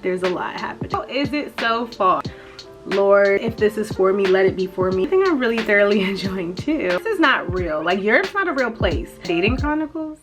There's a lot happening. How is it so far? Lord, if this is for me, let it be for me. I think I'm really thoroughly enjoying too. This is not real. Like, Europe's not a real place. Dating Chronicles.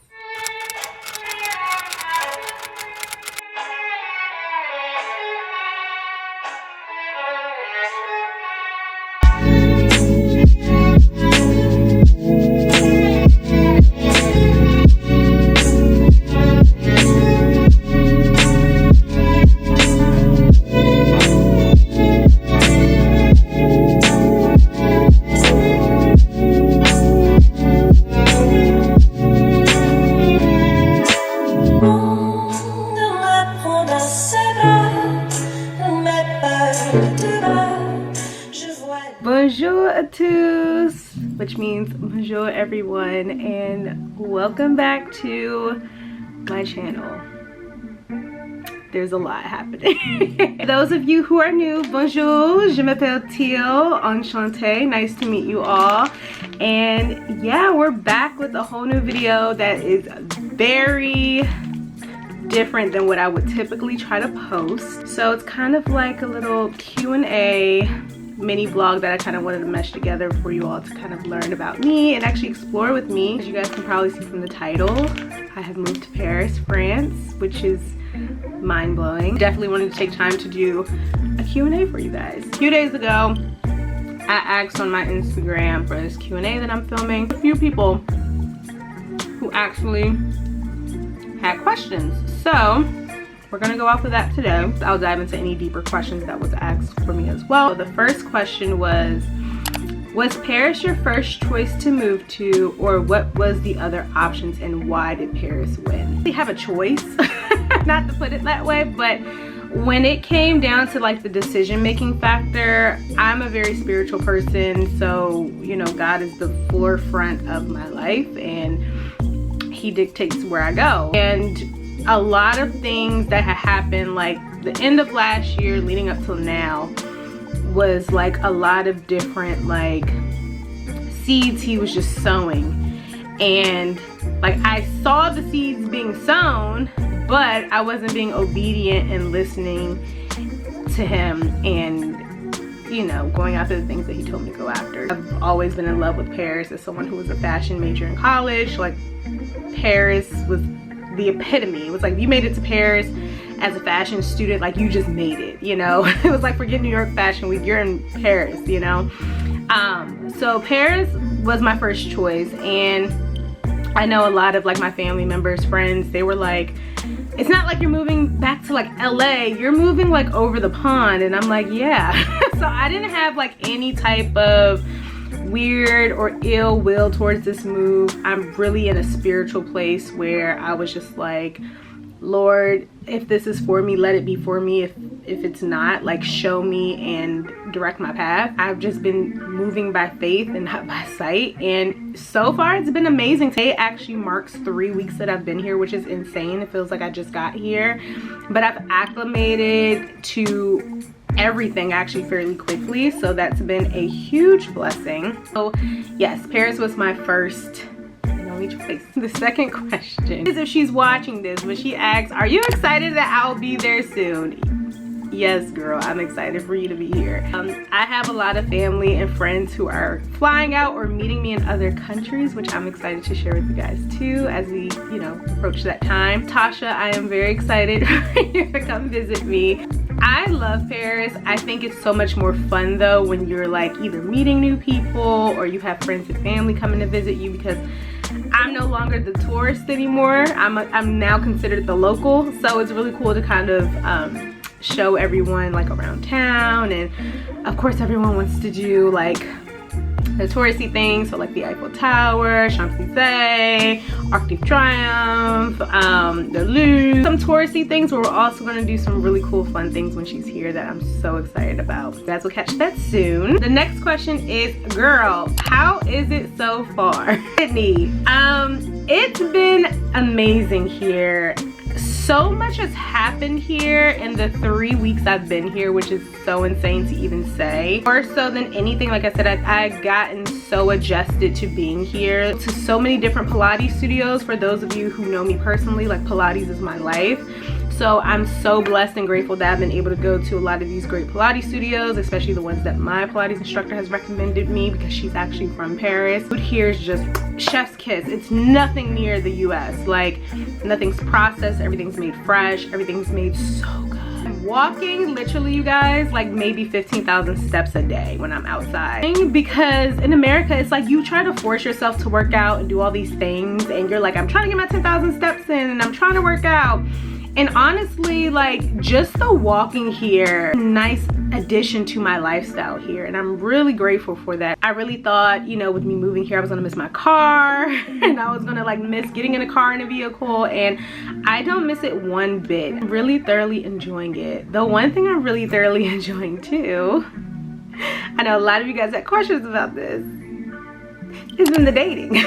Bonjour à tous, which means bonjour everyone, and welcome back to my channel. There's a lot happening. Those of you who are new, bonjour, je m'appelle Tiel, enchanté, nice to meet you all. And yeah, we're back with a whole new video that is very different than what I would typically try to post. So it's kind of like a little Q&A mini vlog that I kind of wanted to mesh together for you all to kind of learn about me and actually explore with me. As you guys can probably see from the title, I have moved to Paris, France, which is mind-blowing. Definitely wanted to take time to do a Q&A for you guys. A few days ago, I asked on my Instagram for this Q&A that I'm filming. A few people who actually had questions. So we're gonna go off of that today. I'll dive into any deeper questions that was asked for me as well. So the first question was Paris your first choice to move to, or what was the other options and why did Paris win? We have a choice, not to put it that way, but when it came down to like the decision-making factor, I'm a very spiritual person, so you know, God is the forefront of my life and he dictates where I go. And a lot of things that had happened like the end of last year leading up till now was like a lot of different like seeds he was just sowing, and like I saw the seeds being sown, but I wasn't being obedient and listening to him and, you know, going after the things that he told me to go after. I've always been in love with Paris as someone who was a fashion major in college. Like, Paris was the epitome. It was like, you made it to Paris as a fashion student, like you just made it, you know. It was like, forget New York Fashion Week, you're in Paris, you know. So Paris was my first choice, and I know a lot of like my family members, friends, they were like, it's not like you're moving back to like LA, you're moving like over the pond. And I'm like, yeah. So I didn't have like any type of weird or ill will towards this move. I'm really in a spiritual place where I was just like, Lord, if this is for me, let it be for me. If it's not, like, show me and direct my path. I've just been moving by faith and not by sight, and so far it's been amazing. Today actually marks 3 weeks that I've been here, which is insane. It feels like I just got here, but I've acclimated to everything actually fairly quickly, so that's been a huge blessing. So yes, Paris was my first and only choice. The second question is if she's watching this, but she asks, are you excited that I'll be there soon? Yes, girl, I'm excited for you to be here. I have a lot of family and friends who are flying out or meeting me in other countries, which I'm excited to share with you guys too as we, you know, approach that time. Tasha, I am very excited for you to come visit me. I love Paris. I think it's so much more fun though when you're like either meeting new people or you have friends and family coming to visit you, because I'm no longer the tourist anymore. I'm now considered the local, so it's really cool to kind of show everyone like around town, and of course everyone wants to do like the touristy things, so like the Eiffel Tower, Champs-Elysees, Arc de Triomphe, the Louvre, some touristy things, but we're also going to do some really cool fun things when she's here that I'm so excited about. You guys will catch that soon. The next question is, girl, how is it so far? Sydney, it's been amazing here. So much has happened here in the 3 weeks I've been here, which is so insane to even say. More so than anything, like I said, I've gotten so adjusted to being here, to so many different Pilates studios. For those of you who know me personally, like Pilates is my life. So I'm so blessed and grateful that I've been able to go to a lot of these great Pilates studios, especially the ones that my Pilates instructor has recommended me, because she's actually from Paris. Food here is just chef's kiss. It's nothing near the US. Like, nothing's processed, everything's made fresh, everything's made so good. I'm walking literally, you guys, like maybe 15,000 steps a day when I'm outside. Because in America, it's like you try to force yourself to work out and do all these things, and you're like, I'm trying to get my 10,000 steps in and I'm trying to work out. And honestly, like, just the walking here, nice addition to my lifestyle here, and I'm really grateful for that. I really thought, you know, with me moving here, I was gonna miss my car and I was gonna like miss getting in a car and a vehicle, and I don't miss it one bit. I'm really thoroughly enjoying it. The one thing I'm really thoroughly enjoying too, I know a lot of you guys had questions about this, is in the dating.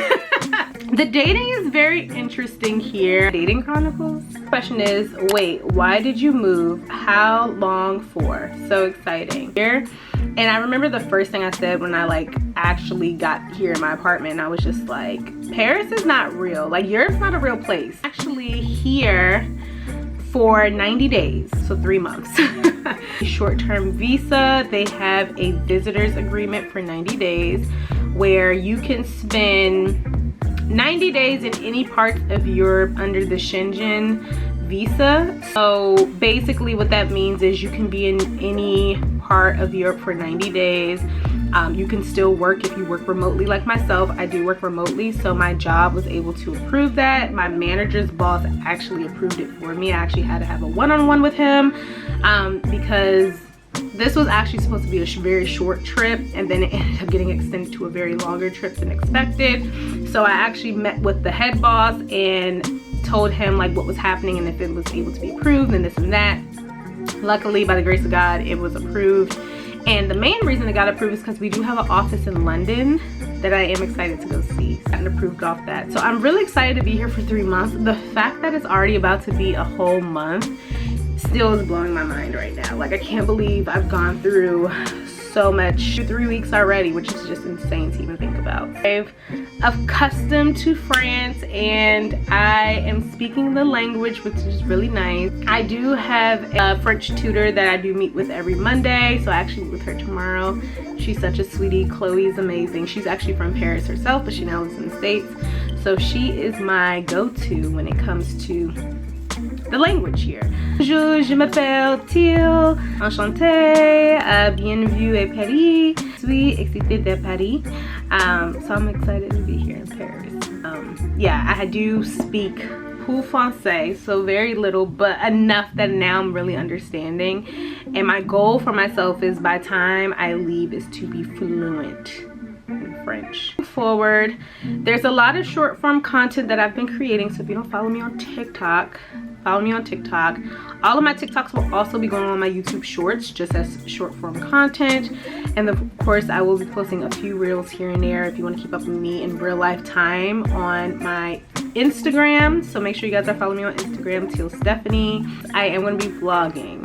The dating is very interesting here. Dating chronicles. Question is, wait, why did you move? How long for? So exciting. Here, and I remember the first thing I said when I like actually got here in my apartment, I was just like, Paris is not real. Like, Europe's not a real place. Actually here for 90 days, so 3 months. Short-term visa. They have a visitor's agreement for 90 days where you can spend 90 days in any part of Europe under the Schengen visa. So basically what that means is you can be in any part of Europe for 90 days. You can still work if you work remotely like myself. I do work remotely, so my job was able to approve that. My manager's boss actually approved it for me. I actually had to have a one-on-one with him because this was actually supposed to be a very short trip, and then it ended up getting extended to a very longer trip than expected. So I actually met with the head boss and told him like what was happening and if it was able to be approved and this and that. Luckily, by the grace of God, it was approved. And the main reason it got approved is because we do have an office in London that I am excited to go see. Gotten approved off that. So I'm really excited to be here for 3 months. The fact that it's already about to be a whole month still is blowing my mind right now. Like, I can't believe I've gone through so much. 3 weeks already, which is just insane to even think about. I've accustomed to France and I am speaking the language, which is really nice. I do have a French tutor that I do meet with every Monday, so I actually meet with her tomorrow. She's such a sweetie. Chloe is amazing. She's actually from Paris herself, but she now lives in the States. So she is my go-to when it comes to the language here. Bonjour, je m'appelle Tiel. Enchantée. Bienvenue à Paris. Je suis excitée de Paris. So I'm excited to be here in Paris. Yeah, I do speak peu français, so very little, but enough that now I'm really understanding. And my goal for myself is by time I leave is to be fluent in French. Forward, there's a lot of short form content that I've been creating, so if you don't follow me on TikTok, follow me on TikTok. All of my TikToks will also be going on my YouTube shorts, just as short form content. And of course, I will be posting a few reels here and there if you want to keep up with me in real life time on my Instagram. So make sure you guys are following me on Instagram, Tiel Stephanie. I am going to be vlogging.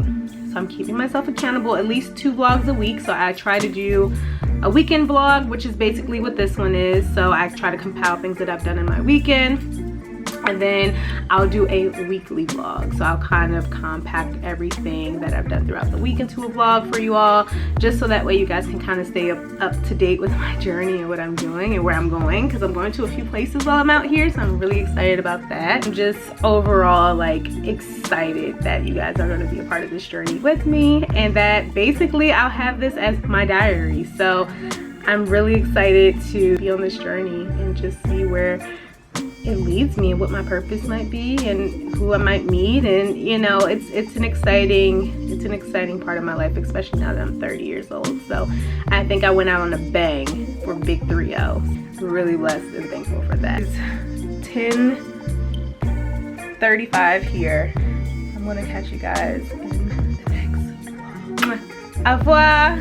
So I'm keeping myself accountable, at least 2 vlogs a week. So I try to do a weekend vlog, which is basically what this one is. So I try to compile things that I've done in my weekend. And then I'll do a weekly vlog. So I'll kind of compact everything that I've done throughout the week into a vlog for you all, just so that way you guys can kind of stay up to date with my journey and what I'm doing and where I'm going, because I'm going to a few places while I'm out here. So I'm really excited about that. I'm just overall like excited that you guys are going to be a part of this journey with me, and that basically I'll have this as my diary. So I'm really excited to be on this journey and just see where it leads me and what my purpose might be and who I might meet. And you know, it's an exciting part of my life, especially now that I'm 30 years old. So I think I went out on a bang for big 3-0. Really blessed and thankful for that. It's 10:35 here. I'm gonna catch you guys in the next vlog. Au revoir.